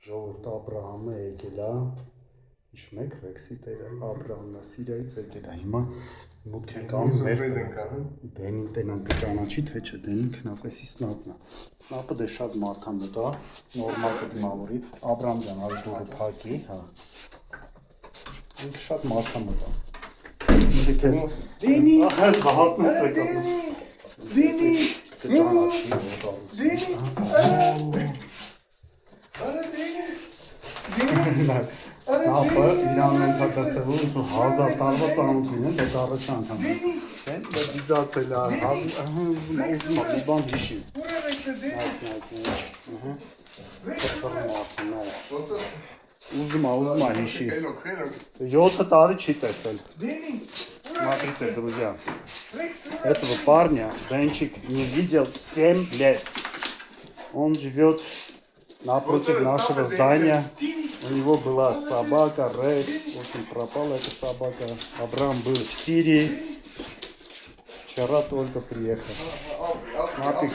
Ժողովուրդ Աբրահամը եկել է, հիշում եք Ռեքսի տերը, Աբրահամն է Սիրիայից եկել է, հիմա մուտք ենք անում մեր Դենին տենան կճանաչի, թե չէ, Դենին քնածեսի Սնապն է, Սնապը դե շատ մարդամոտ է, նորմալ կդիմավորի, Աբրահամ ջան, արի դուրը փակի, հա, ինքը շատ մարդամոտ է, Դենի, զահատնեց եկավ, Դենի, կճանաչի, Սնապը իրան նենց է տեսևում, ու 1000 տարվա ծանոթին են, դետ առաջ անգամ են, դիձացել է, ուզում մի բան հիշի ուզում է հիշի 7 տարի չի տեսել Смотрите, друзья, этого парня Денчик не видел 7 лет. Он живет напротив нашего здания. У него была собака Рекс. Очень пропала эта собака. Абрам был в Сирии. Вчера только приехал. Снапик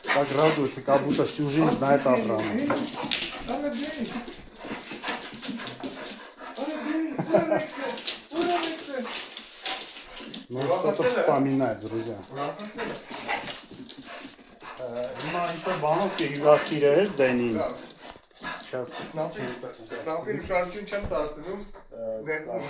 так радуется, как будто всю жизнь знает Абрама. Ну что-то вспоминает, друзья. Հիմա ինչ-որ բանով կգա սիրես Դենին։ Սնապին շարքին չեմ տարցնում, նեղում։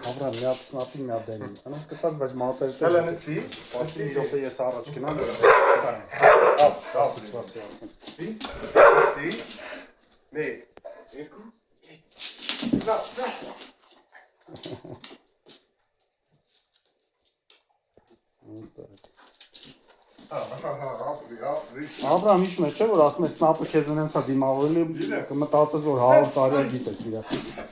Աբրամ, մի հատ Սնապին, մի հատ Դենին։ Անոնց կտած, բայց մատերը տեղ։ Հելա նստի։ Ասի դոպե ես առաջ կնամ։ Նստի։ Մեկ, երկու, Սնապ։ Աբրամ, հիշում ես չէ, որ ասում ես Սնապը քեզ ունենց է դիմավորելի, կմտածես, որ 100 տարի է գիտեք իրար։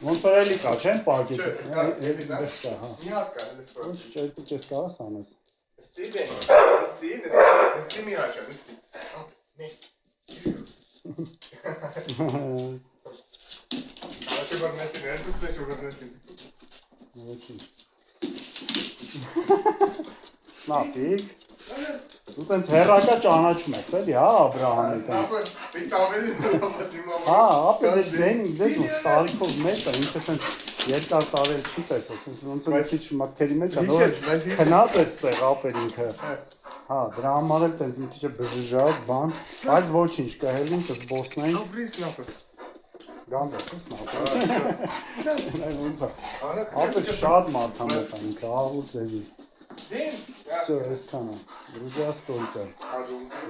Ոնց որ էլի կա, չեն պակետ։ Մի հատ կա, էլի սպասի։ Ոնց ճայտու կես կարաս անես։ Նստի մի հաճա, նստի։ Աչե բրնեսին, երկուսն է շուգրնեսին։ Ոչինչ։ Սնապիկ, դու տենց հեռակա ճանաչում ես էլի, հա, Աբրահամի տենց։ Իս ավելի դիմավոր։ Հա, ապել Դենին, դες ոնց տարիքով մեծ է, ինքը տենց երկար տարել չի տեսել, սենց ոնց որ քիչ մտքերի մեջ է, որ քնած է ստեղ ապել ինքը։ Հա, դրա համար էլ տենց մի քիչ բժժած բան, բայց ոչինչ, կհել ինքը զբոսնային։ Ապրի Սնապը։ Գանձ է, Սնապը։ Այ ոնց է։ Ապել շատ մարդամոտ է ինքը, աղուր ձևի։ Все, Эскана. Друзья, столько.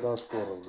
До скорого.